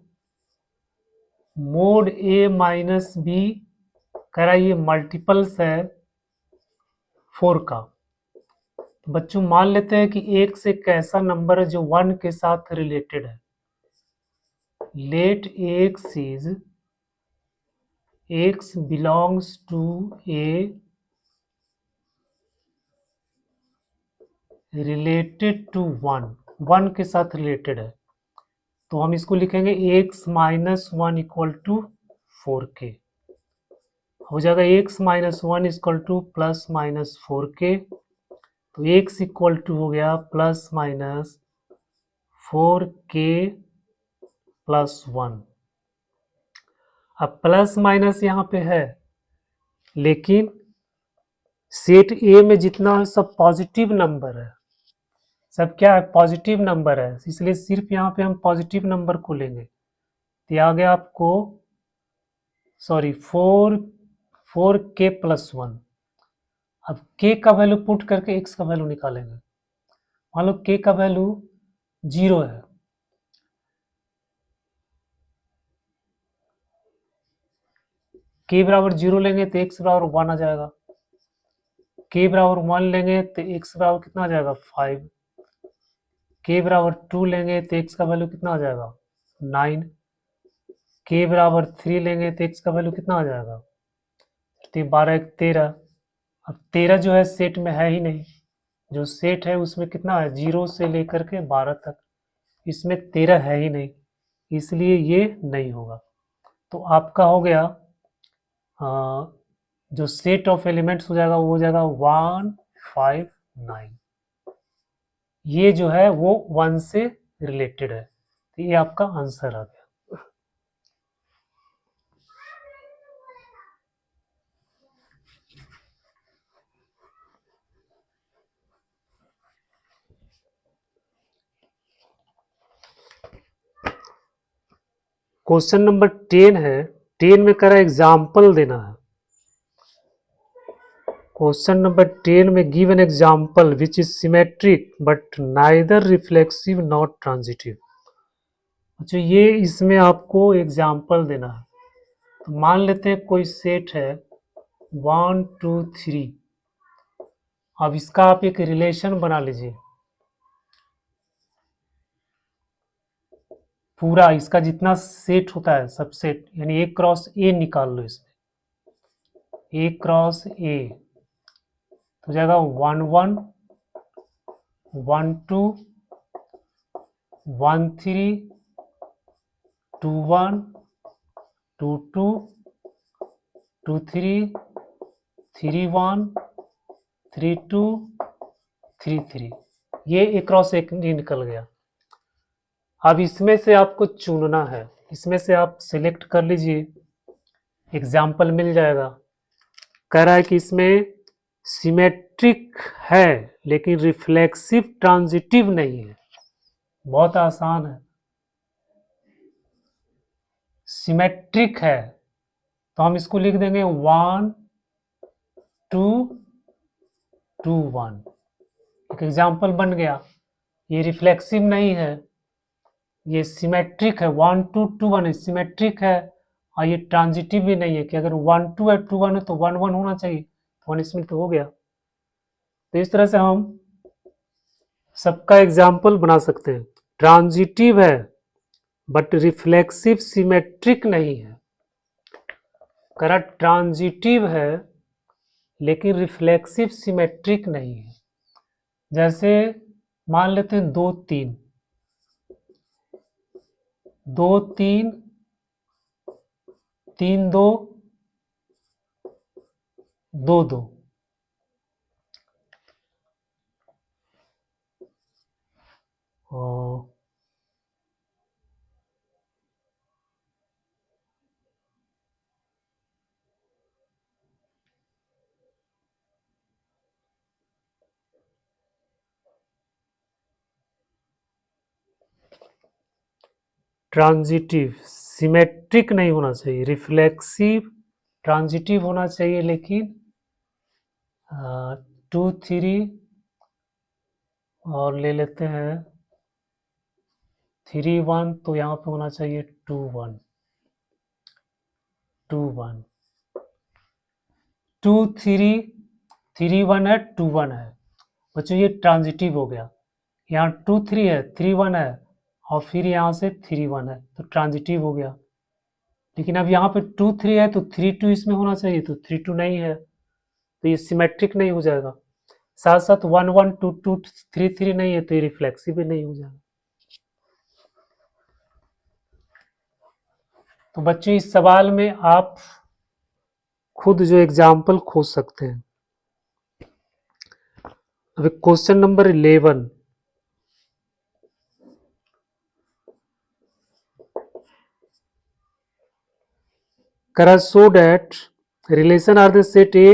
मोड ए माइनस बी कह ये मल्टीपल्स है 4 का। तो बच्चों मान लेते हैं कि एक से एक ऐसा नंबर है जो 1 के साथ रिलेटेड है। Let X is x belongs to A related to 1, 1 के साथ रिलेटेड है। तो हम इसको लिखेंगे x minus 1 equal to 4k। हो जाएगा x minus 1 equal to plus minus 4k। तो x इक्वल टू हो गया प्लस माइनस 4k प्लस 1। अब प्लस माइनस यहाँ पे है, लेकिन सेट ए में जितना है सब पॉजिटिव नंबर है, सब क्या है? पॉजिटिव नंबर है, इसलिए सिर्फ यहाँ पे हम पॉजिटिव नंबर को लेंगे। तो ये आ गया आपको, सॉरी 4k प्लस 1। अब k का वैल्यू पुट करके x का वैल्यू निकालेंगे। मान लो k का वैल्यू 0 है, k बराबर 0 लेंगे तो x बराबर 1 आ जाएगा। k बराबर 1 लेंगे तो x बराबर कितना आ जाएगा? 5। k बराबर 2 लेंगे तो x का वैल्यू कितना आ जाएगा? 9। k बराबर 3 लेंगे तो x का वैल्यू कितना आ जाएगा? 12 1 13। अब 13 जो है सेट में है ही नहीं, जो सेट है उसमें कितना है? 0 से लेकर के 12 तक, इसमें 13 है ही नहीं, इसलिए ये नहीं होगा। तो आपका हो गया जो सेट ऑफ एलिमेंट्स हो जाएगा वो हो जाएगा 1 5 9। ये जो है वो 1 से रिलेटेड है। तो ये आपका आंसर आ गया। क्वेश्चन नंबर 10 है। 10 में कह रहा है एग्जाम्पल देना है। क्वेश्चन नंबर 10 में give an example which is symmetric but neither reflexive not transitive. अच्छा, ये इसमें आपको एग्जाम्पल देना है। तो मान लेते हैं कोई सेट है 1 2 3। अब इसका आप एक रिलेशन बना लीजिए, पूरा इसका जितना सेट होता है सबसेट, यानी ए क्रॉस ए निकाल लो। इसमें ए क्रॉस ए तो जाएगा 1 1 1 2 1 3 2 1 2 2 2 3 3 1 3 2 3 3। ये ए क्रॉस एक निकल गया। अब इसमें से आपको चुनना है, इसमें से आप सिलेक्ट कर लीजिए, एग्जाम्पल मिल जाएगा। कह रहा है कि इसमें सिमेट्रिक है लेकिन रिफ्लेक्सिव ट्रांजिटिव नहीं है। बहुत आसान है। सिमेट्रिक है तो हम इसको लिख देंगे 1 2 2 1। एक एग्जाम्पल बन गया। ये रिफ्लेक्सिव नहीं है, ये सिमेट्रिक है। 1 2 2 1 सिमेट्रिक है, और ये ट्रांजिटिव भी नहीं है कि अगर 1 2 है 2 1 है तो 1 1 होना चाहिए। 1 इसमें तो हो गया। तो इस तरह से हम सबका एग्जाम्पल बना सकते हैं। ट्रांजिटिव है बट रिफ्लेक्सिव सिमेट्रिक नहीं है। करेक्ट, ट्रांजिटिव है लेकिन रिफ्लेक्सिव सिमेट्रिक नहीं है। जैसे मान लेते हैं 2 3, 2 3, 3 2, 2 2। ट्रांजिटिव सिमेट्रिक नहीं होना चाहिए, रिफ्लेक्सिव ट्रांजिटिव होना चाहिए, लेकिन 2 3 और ले लेते हैं 3 1, तो यहाँ पे होना चाहिए 2 1, 2 1, 2 3, 3 1 है, 2 1 है। बच्चों ये ट्रांजिटिव हो गया। यहाँ 2 3 है, 3 1 है, और फिर यहाँ से 3 1 है, तो ट्रांजिटिव हो गया। लेकिन अब यहाँ पे 2 3 है, तो 3 2 इसमें होना चाहिए, तो 3 2 नहीं है, तो ये सिमेट्रिक नहीं हो जाएगा। साथ साथ 1 1 2 2 3 3 नहीं है, तो ये रिफ्लेक्सिव भी नहीं हो जाएगा। तो बच्चों इस सवाल में आप खुद जो एग्जाम्पल खोज सकते हैं। अभी क्वेश्चन नंबर 11, करा show that relation R the set A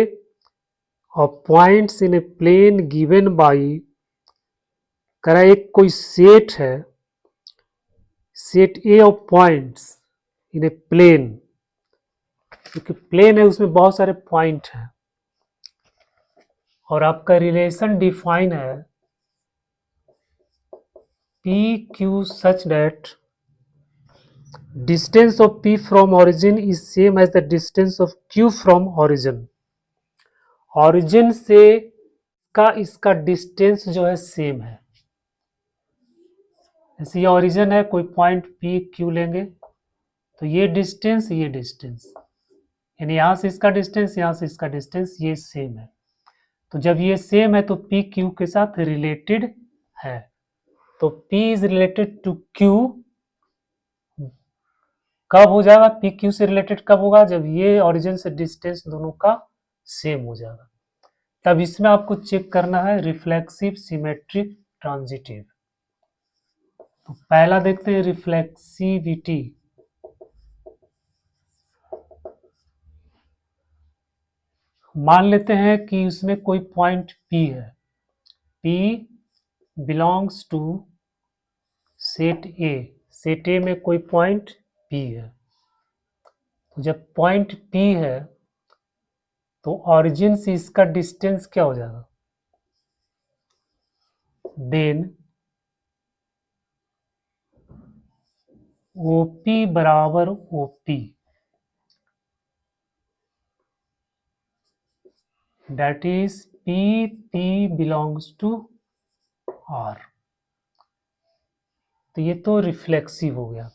of points in a plane given by, करा एक कोई सेट है, set A of points in a plane, क्योंकि प्लेन है उसमें बहुत सारे पॉइंट हैं, और आपका रिलेशन डिफाइन है P Q such that distance of P from origin is same as the distance of Q from origin। origin से का इसका डिस्टेंस जो है सेम है। जैसे ये origin है, कोई पॉइंट P Q लेंगे, तो ये डिस्टेंस यानी यहाँ से इसका डिस्टेंस, यहाँ से इसका डिस्टेंस, ये सेम है। तो जब ये सेम है तो P Q के साथ रिलेटेड है। तो P is related to Q कब हो जाएगा? पी क्यू से रिलेटेड कब होगा? जब ये ओरिजिन से डिस्टेंस दोनों का सेम हो जाएगा। तब इसमें आपको चेक करना है रिफ्लेक्सिव, सिमेट्रिक, ट्रांजिटिव। तो पहला देखते हैं रिफ्लेक्सिविटी। मान लेते हैं कि उसमें कोई पॉइंट P है, P belongs to set A, set A में कोई पॉइंट P है। तो जब पॉइंट P है तो ऑरिजिन से इसका डिस्टेंस क्या हो जाएगा? देन OP बराबर OP, that is P belongs to R। तो ये तो रिफ्लेक्सिव हो गया।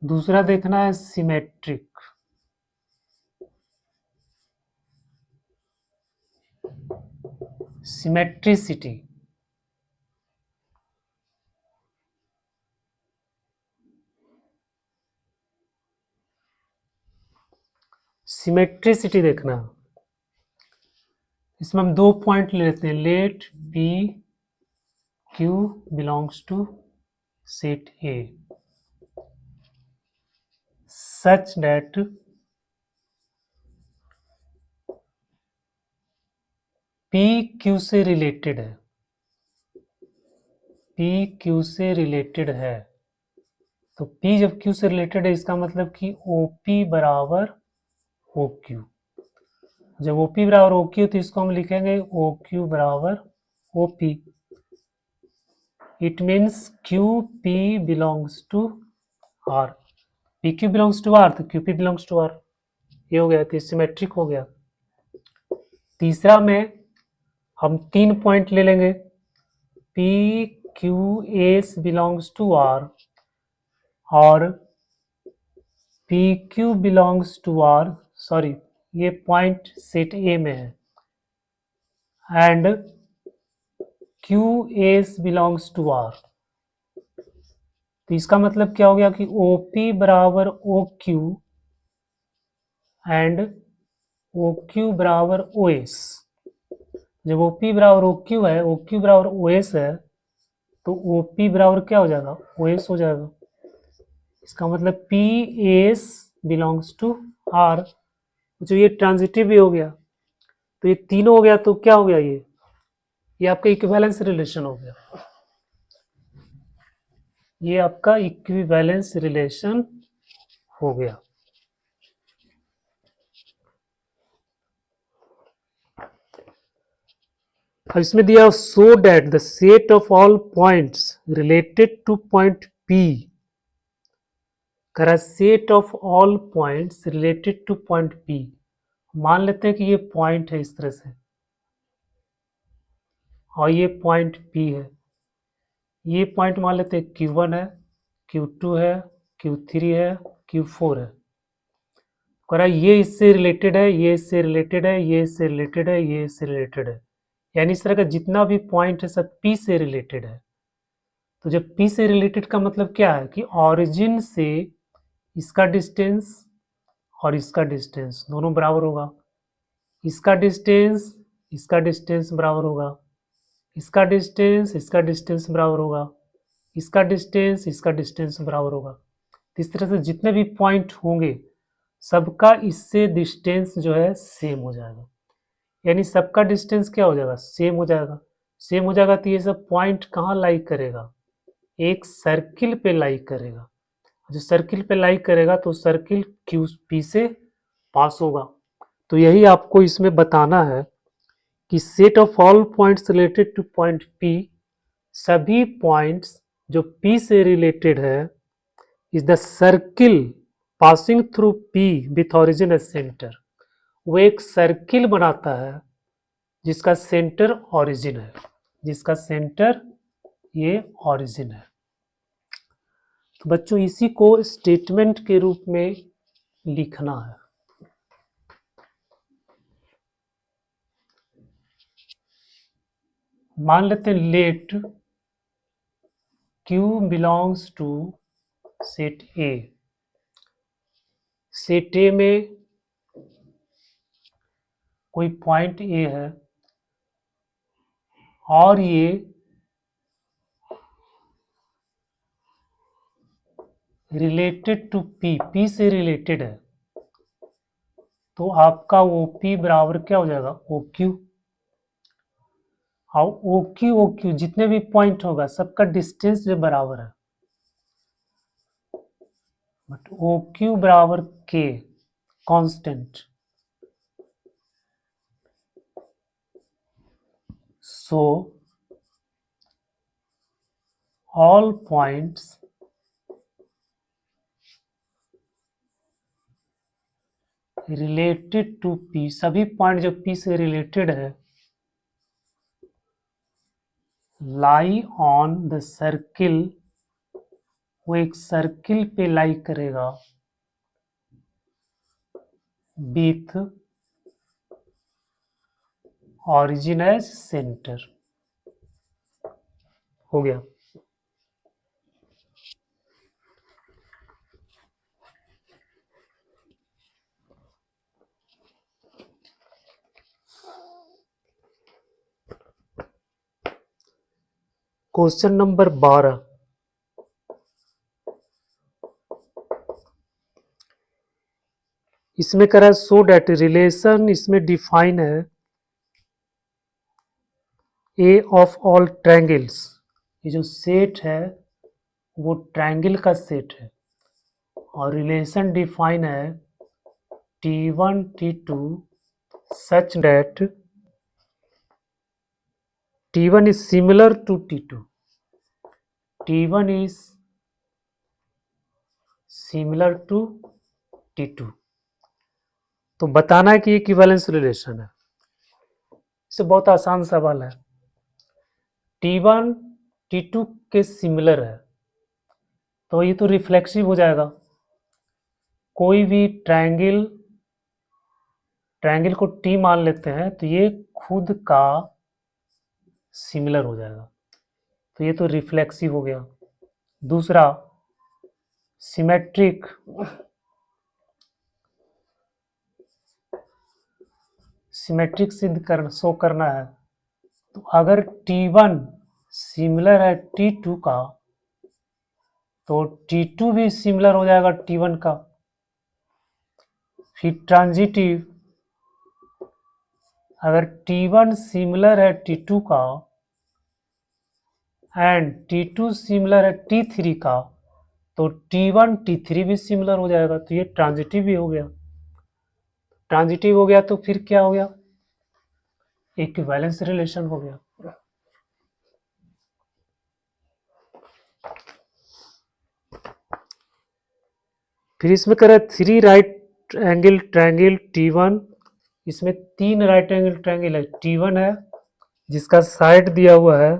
दूसरा देखना है सिमेट्रिक। सिमेट्रिसिटी, सिमेट्रिसिटी देखना। इसमें हम 2 पॉइंट ले लेते हैं। Let P Q belongs to set A such that P Q से रिलेटेड है, P Q से रिलेटेड है। तो P जब Q से रिलेटेड है, इसका मतलब कि OP बराबर OQ। जब OP बराबर OQ तो इसको हम लिखेंगे OQ बराबर OP। It means QP belongs to R। PQ belongs to R तो QP बिलोंग्स टू R। ये हो गया, तो सिमेट्रिक हो गया। तीसरा में हम 3 पॉइंट ले लेंगे। PQS बिलोंग्स टू R और PQ belongs to R, sorry ये पॉइंट सेट ए में है and Q S belongs to R. तो इसका मतलब क्या हो गया कि ओ पी बराबर O Q and O Q बराबर ओ एस। जब ओ पी बराबर ओ क्यू है, ओ क्यू बराबर ओ एस है, तो ओ पी बराबर क्या हो जाएगा, ओ एस हो जाएगा। इसका मतलब P S belongs to R. जो ये ट्रांजिटिव भी हो गया, तो ये तीनों हो गया, तो क्या हो गया, ये आपका इक्विवेलेंस रिलेशन हो गया। ये आपका इक्विवेलेंस रिलेशन हो गया। अब इसमें दिया show that the set of all points related to point P, करा set of all points related to point P. मान लेते हैं कि ये पॉइंट है इस तरह से और ये पॉइंट पी है। ये पॉइंट मान लेते हैं Q1 है, Q2 है, Q3 है, Q4 है। करा ये इससे रिलेटेड है, ये इससे रिलेटेड है, ये इससे रिलेटेड है, ये इससे रिलेटेड है, यानी इस तरह का जितना भी पॉइंट है सब P से रिलेटेड है। तो जब P से रिलेटेड का मतलब क्या है कि ऑरिजिन से इसका डिस्टेंस और इसका डिस्टेंस दोनों बराबर होगा। इसका डिस्टेंस बराबर होगा, इसका डिस्टेंस बराबर होगा, इसका डिस्टेंस बराबर होगा। तो इस तरह से जितने भी पॉइंट होंगे सबका इससे डिस्टेंस जो है सेम हो जाएगा, यानी सबका डिस्टेंस क्या हो जाएगा, सेम हो जाएगा। सेम हो जाएगा तो ये सब पॉइंट कहाँ लाई करेगा, एक सर्किल पे लाई करेगा। जो सर्किल पे लाई करेगा तो सर्किल क्यू पी से पास होगा। तो यही आपको इसमें बताना है कि set of all points related to point P, सभी पॉइंट्स जो पी से रिलेटेड है is the circle passing through P with origin as centre. वो एक सर्किल बनाता है जिसका सेंटर ऑरिजिन है, जिसका सेंटर ये ऑरिजिन है। तो बच्चों इसी को स्टेटमेंट के रूप में लिखना है। मान लेते हैं let Q belongs to set A. Set A में कोई पॉइंट ए है और ये रिलेटेड टू पी, पी से रिलेटेड है, तो आपका ओ पी बराबर क्या हो जाएगा, ओ क्यू। और ओ क्यू जितने भी पॉइंट होगा सबका डिस्टेंस जो बराबर है, बट ओ क्यू बराबर के constant. So all points related to P, सभी पॉइंट जो पी से रिलेटेड है, लाई ऑन द सर्किल, वो एक सर्किल पे लाई करेगा विथ ऑरिजिन एज सेंटर। हो गया। क्वेश्चन नंबर 12, इसमें कह रहा है सो डेट रिलेशन, इसमें डिफाइन है ए ऑफ ऑल ट्रायंगल्स। ये जो सेट है वो ट्रायंगल का सेट है और रिलेशन डिफाइन है T1 T2 such that T1 is similar to T2, T1 is similar to T2। तो बताना है कि ये इक्विवेलेंस रिलेशन है। इससे बहुत आसान सवाल है। T1 T2 के सिमिलर है तो ये तो रिफ्लेक्सिव हो जाएगा। कोई भी ट्रायंगल ट्रायंगल को टी मान लेते हैं तो ये खुद का सिमिलर हो जाएगा, तो ये तो रिफ्लेक्सिव हो गया। दूसरा सिमेट्रिक, सिमेट्रिक सिद्ध कर शो करना है, तो अगर T1 सिमिलर है T2 का तो T2 भी सिमिलर हो जाएगा T1 का। फिर ट्रांजिटिव, अगर T1 सिमिलर है T2 का एंड T2 सिमिलर है T3 का तो T1 T3 भी सिमिलर हो जाएगा, तो ये ट्रांजिटिव भी हो गया। ट्रांजिटिव हो गया तो फिर क्या हो गया, इक्विवेलेंस रिलेशन हो गया। फिर इसमें कह रहा है 3 राइट एंगल ट्रायंगल T1, इसमें 3 राइट एंगल ट्रायंगल है, T1 है जिसका साइड दिया हुआ है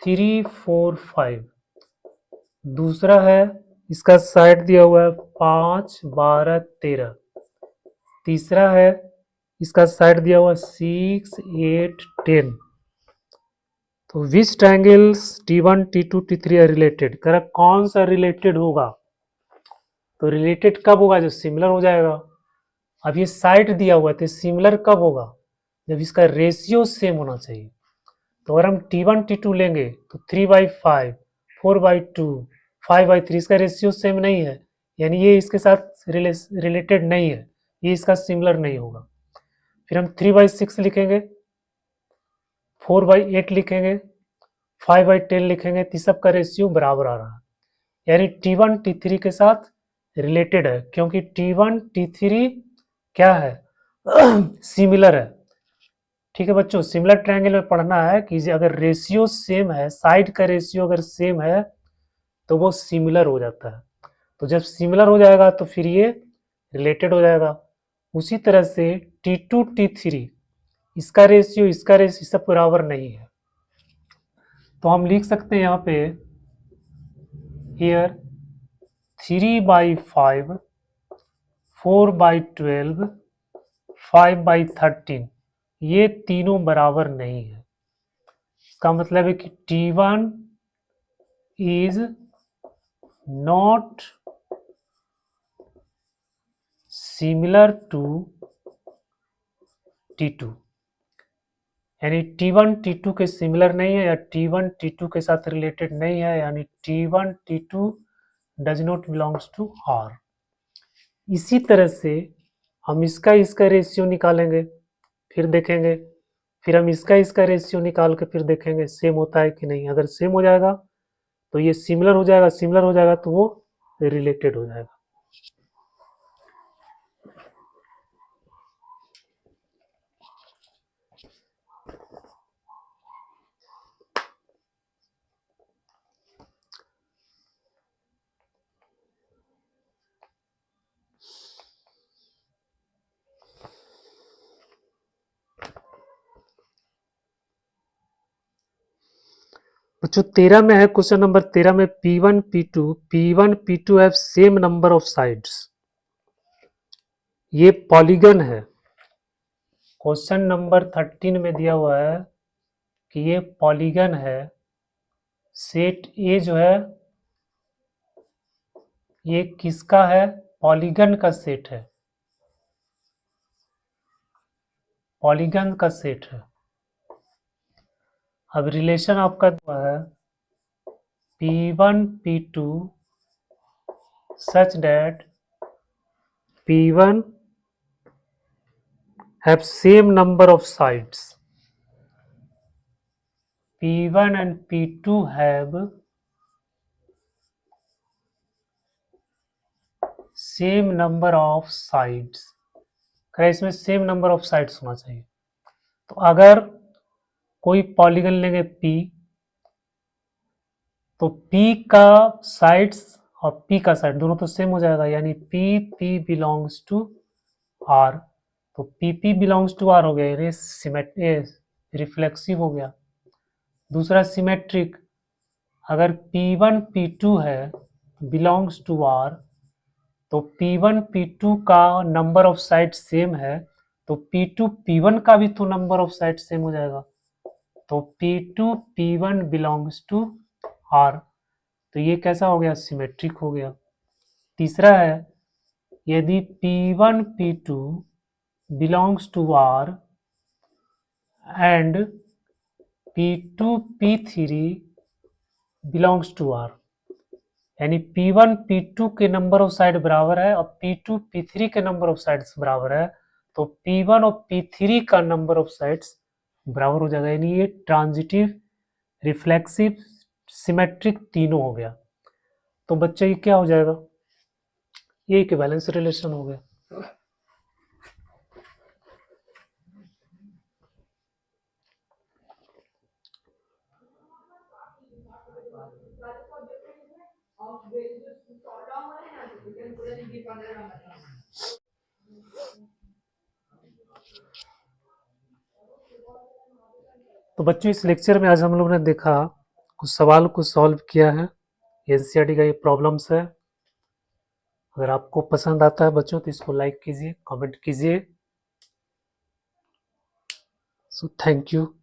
3, 4, 5, दूसरा है इसका साइड दिया हुआ है 5, 12, 13, तीसरा है इसका साइड दिया हुआ 6, 8, 10। तो विच triangles T1, T2, T3 are related, कह रहा कौन सा रिलेटेड होगा, तो रिलेटेड कब होगा, जो सिमिलर हो जाएगा। अब ये साइड दिया हुआ है तो सिमिलर कब होगा, जब इसका रेशियो सेम होना चाहिए। तो अगर हम T1, T2 लेंगे तो 3/5, 4/2, 5/3, इसका रेशियो सेम नहीं है, यानी ये इसके साथ रिलेटेड नहीं है, ये इसका सिमिलर नहीं होगा। फिर हम 3/6 लिखेंगे, 4/8 लिखेंगे, 5/10 लिखेंगे, तो सबका रेशियो बराबर आ रहा है, यानी T1 T3 के साथ रिलेटेड है, क्योंकि T1 T3 क्या है सिमिलर है। ठीक है बच्चों, सिमिलर ट्रायंगल में पढ़ना है कि अगर रेशियो सेम है, साइड का रेशियो अगर सेम है तो वो सिमिलर हो जाता है। तो जब सिमिलर हो जाएगा तो फिर ये रिलेटेड हो जाएगा। उसी तरह से T2 T3 इसका रेशियो सब बराबर नहीं है, तो हम लिख सकते हैं यहाँ पे हियर 3/5, 4/12, 5/13, ये तीनों बराबर नहीं है। इसका मतलब है कि T1 is not similar to T2, यानी T1 T2 के सिमिलर नहीं है, या T1 T2 के साथ रिलेटेड नहीं है, यानी T1 T2 does not belongs to R। इसी तरह से हम इसका रेशियो निकालेंगे, फिर देखेंगे, फिर हम इसका रेशियो निकाल के फिर देखेंगे सेम होता है कि नहीं। अगर सेम हो जाएगा तो ये सिमिलर हो जाएगा, सिमिलर हो जाएगा तो वो रिलेटेड हो जाएगा। बच्चों 13 में है, क्वेश्चन नंबर 13 में P1 P2 have same number of sides, ये पॉलीगन है। क्वेश्चन नंबर 13 में दिया हुआ है कि ये पॉलीगन है, सेट ए जो है ये किसका है, पॉलीगन का सेट है, पॉलीगन का सेट है। अब रिलेशन आपका हुआ है P1 P2 such that P1 have same number of sides, P1 and P2 have same number of sides, क्या इसमें सेम नंबर ऑफ साइड्स होना चाहिए। तो अगर कोई पॉलीगन लेंगे P, तो P का साइड्स और P का साइड दोनों तो सेम हो जाएगा, यानी P बिलोंग्स टू R, तो P बिलोंग्स टू R हो गया, यानी रिफ्लेक्सिव हो गया। दूसरा सिमेट्रिक, अगर P1 P2 है बिलोंग्स टू R, तो P1 P2 का नंबर ऑफ साइड सेम है, तो P2 P1 का भी तो नंबर ऑफ साइड सेम हो जाएगा, तो P2 P1 belongs to R, तो ये कैसा हो गया, सिमेट्रिक हो गया। तीसरा है, यदि P1 P2 belongs to R and P2 P3 belongs to R, यानी P1 P2 के नंबर ऑफ साइड बराबर है और P2 P3 के नंबर ऑफ साइड्स बराबर है, तो P1 और P3 का नंबर ऑफ साइड्स बराबर हो जाएगा, यानी ये ट्रांजिटिव, रिफ्लेक्सिव, सिमेट्रिक तीनों हो गया। तो बच्चे ये क्या हो जाएगा, ये इक्विवेलेंस रिलेशन हो गया। तो बच्चों इस लेक्चर में आज हम लोग ने देखा, कुछ सवाल को सॉल्व किया है, एनसीईआरटी का ये प्रॉब्लम्स है। अगर आपको पसंद आता है बच्चों तो इसको लाइक कीजिए, कमेंट कीजिए। So thank you.